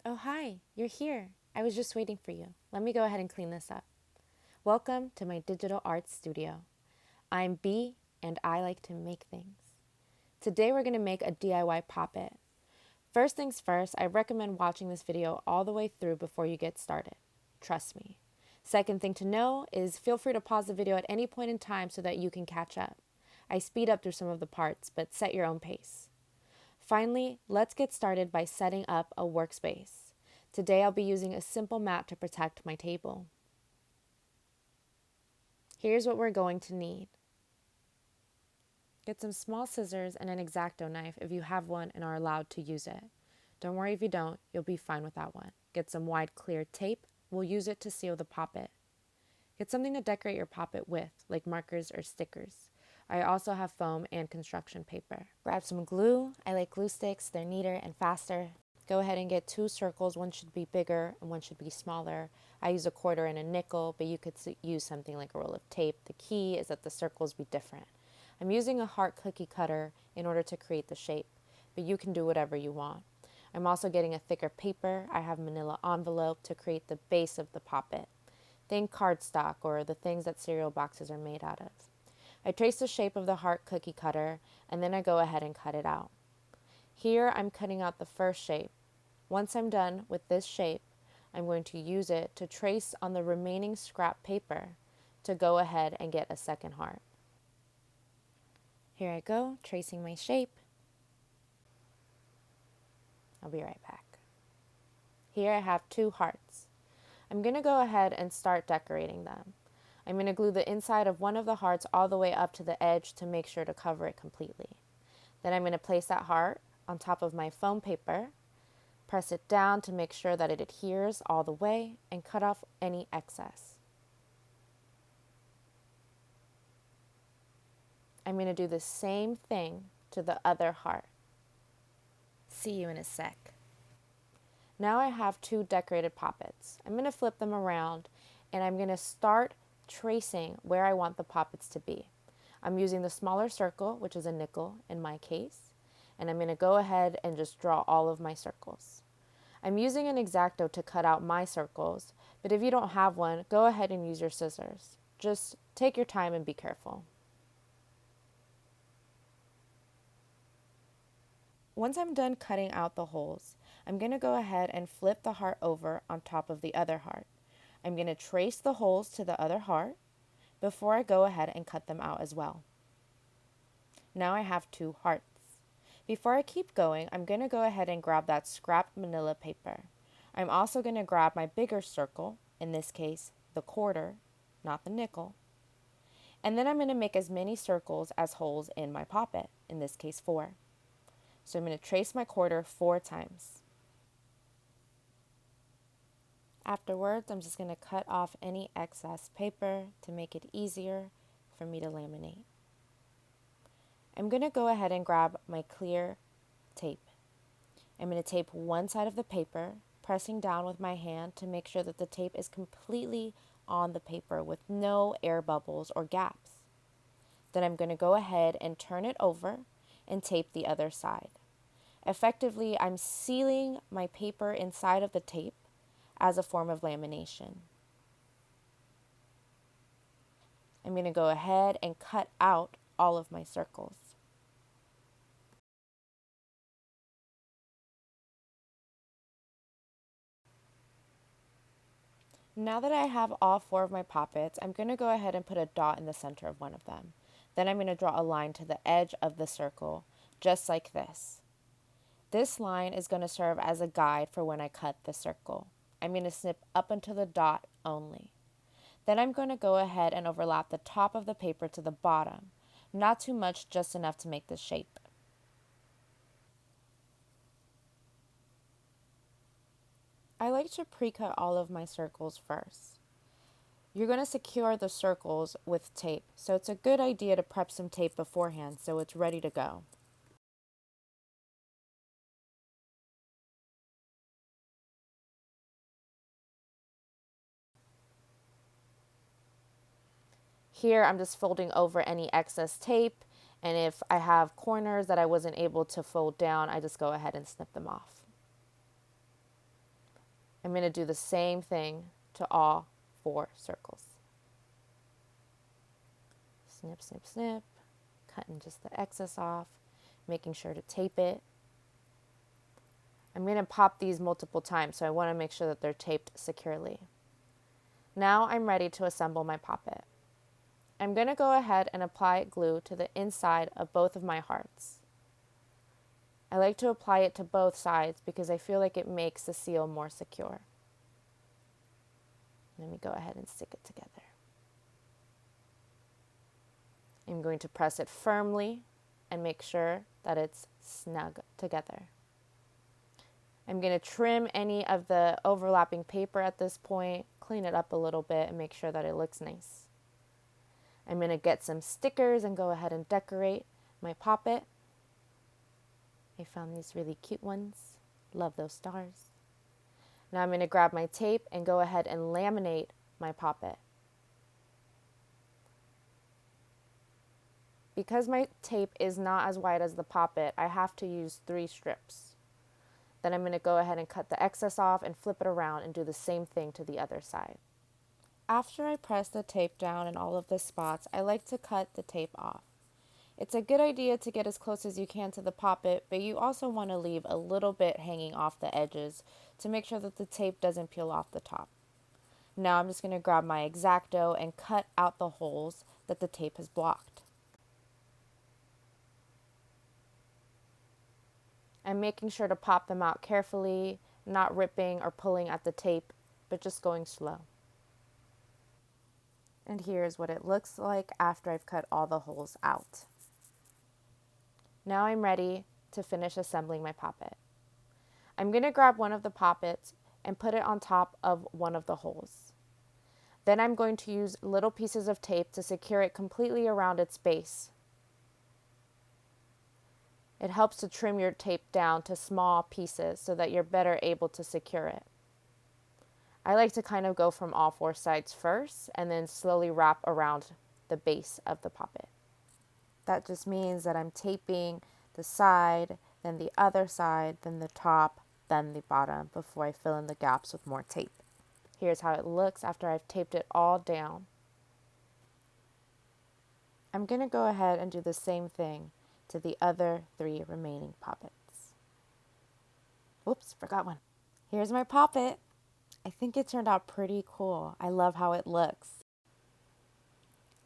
Oh, hi, you're here. I was just waiting for you. Let me go ahead and clean this up. Welcome to my digital art studio. I'm B and I like to make things. Today we're going to make a DIY pop-it. First things first, I recommend watching this video all the way through before you get started. Trust me. Second thing to know is feel free to pause the video at any point in time so that you can catch up. I speed up through some of the parts, but set your own pace. Finally, let's get started by setting up a workspace. Today I'll be using a simple mat to protect my table. Here's what we're going to need. Get some small scissors and an X-Acto knife if you have one and are allowed to use it. Don't worry if you don't, you'll be fine without one. Get some wide clear tape. We'll use it to seal the pop-it. Get something to decorate your pop-it with, like markers or stickers. I also have foam and construction paper. Grab some glue. I like glue sticks. They're neater and faster. Go ahead and get 2 circles. One should be bigger and one should be smaller. I use a quarter and a nickel, but you could use something like a roll of tape. The key is that the circles be different. I'm using a heart cookie cutter in order to create the shape, but you can do whatever you want. I'm also getting a thicker paper. I have manila envelope to create the base of the pop-it. Think cardstock or the things that cereal boxes are made out of. I trace the shape of the heart cookie cutter and then I go ahead and cut it out. Here I'm cutting out the first shape. Once I'm done with this shape, I'm going to use it to trace on the remaining scrap paper to go ahead and get a second heart. Here I go, tracing my shape. I'll be right back. Here I have 2 hearts. I'm going to go ahead and start decorating them. I'm going to glue the inside of one of the hearts all the way up to the edge to make sure to cover it completely. Then I'm going to place that heart on top of my foam paper, press it down to make sure that it adheres all the way, and cut off any excess. I'm going to do the same thing to the other heart. See you in a sec. Now I have 2 decorated poppets. I'm going to flip them around and I'm going to start tracing where I want the poppets to be. I'm using the smaller circle, which is a nickel in my case, and I'm going to go ahead and just draw all of my circles. I'm using an X-Acto to cut out my circles, but if you don't have one, go ahead and use your scissors. Just take your time and be careful. Once I'm done cutting out the holes, I'm going to go ahead and flip the heart over on top of the other heart. I'm going to trace the holes to the other heart before I go ahead and cut them out as well. Now I have 2 hearts. Before I keep going, I'm going to go ahead and grab that scrapped manila paper. I'm also going to grab my bigger circle, in this case the quarter, not the nickel, and then I'm going to make as many circles as holes in my poppet, in this case 4. So I'm going to trace my quarter 4 times. Afterwards, I'm just going to cut off any excess paper to make it easier for me to laminate. I'm going to go ahead and grab my clear tape. I'm going to tape one side of the paper, pressing down with my hand to make sure that the tape is completely on the paper with no air bubbles or gaps. Then I'm going to go ahead and turn it over and tape the other side. Effectively, I'm sealing my paper inside of the tape as a form of lamination. I'm going to go ahead and cut out all of my circles. Now that I have all 4 of my poppets, I'm going to go ahead and put a dot in the center of one of them. Then I'm going to draw a line to the edge of the circle, just like this. This line is going to serve as a guide for when I cut the circle. I'm going to snip up until the dot only. Then I'm going to go ahead and overlap the top of the paper to the bottom. Not too much, just enough to make the shape. I like to pre-cut all of my circles first. You're going to secure the circles with tape, so it's a good idea to prep some tape beforehand so it's ready to go. Here I'm just folding over any excess tape, and if I have corners that I wasn't able to fold down, I just go ahead and snip them off. I'm going to do the same thing to all 4 circles. Snip, snip, snip, cutting just the excess off, making sure to tape it. I'm going to pop these multiple times, so I want to make sure that they're taped securely. Now I'm ready to assemble my Pop-It. I'm going to go ahead and apply glue to the inside of both of my hearts. I like to apply it to both sides because I feel like it makes the seal more secure. Let me go ahead and stick it together. I'm going to press it firmly and make sure that it's snug together. I'm going to trim any of the overlapping paper at this point, clean it up a little bit, and make sure that it looks nice. I'm going to get some stickers and go ahead and decorate my Pop-It. I found these really cute ones. Love those stars. Now I'm going to grab my tape and go ahead and laminate my Pop-It. Because my tape is not as wide as the Pop-It, I have to use 3 strips. Then I'm going to go ahead and cut the excess off and flip it around and do the same thing to the other side. After I press the tape down in all of the spots, I like to cut the tape off. It's a good idea to get as close as you can to the Pop-It, but you also want to leave a little bit hanging off the edges to make sure that the tape doesn't peel off the top. Now I'm just going to grab my X-Acto and cut out the holes that the tape has blocked. I'm making sure to pop them out carefully, not ripping or pulling at the tape, but just going slow. And here's what it looks like after I've cut all the holes out. Now I'm ready to finish assembling my Pop-It. I'm going to grab one of the Pop-Its and put it on top of one of the holes. Then I'm going to use little pieces of tape to secure it completely around its base. It helps to trim your tape down to small pieces so that you're better able to secure it. I like to kind of go from all 4 sides first and then slowly wrap around the base of the Pop-It. That just means that I'm taping the side, then the other side, then the top, then the bottom before I fill in the gaps with more tape. Here's how it looks after I've taped it all down. I'm going to go ahead and do the same thing to the other 3 remaining Pop-Its. Oops, forgot one. Here's my Pop-It. I think it turned out pretty cool. I love how it looks.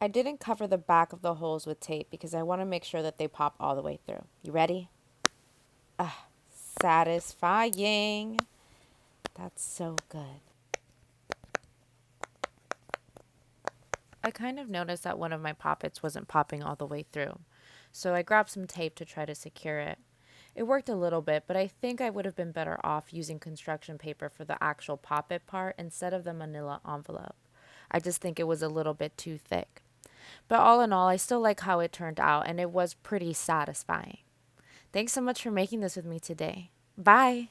I didn't cover the back of the holes with tape because I want to make sure that they pop all the way through. You ready? Satisfying. That's so good. I kind of noticed that one of my Pop-Its wasn't popping all the way through, so I grabbed some tape to try to secure it. It worked a little bit, but I think I would have been better off using construction paper for the actual Pop-It part instead of the manila envelope. I just think it was a little bit too thick. But all in all, I still like how it turned out, and it was pretty satisfying. Thanks so much for making this with me today. Bye!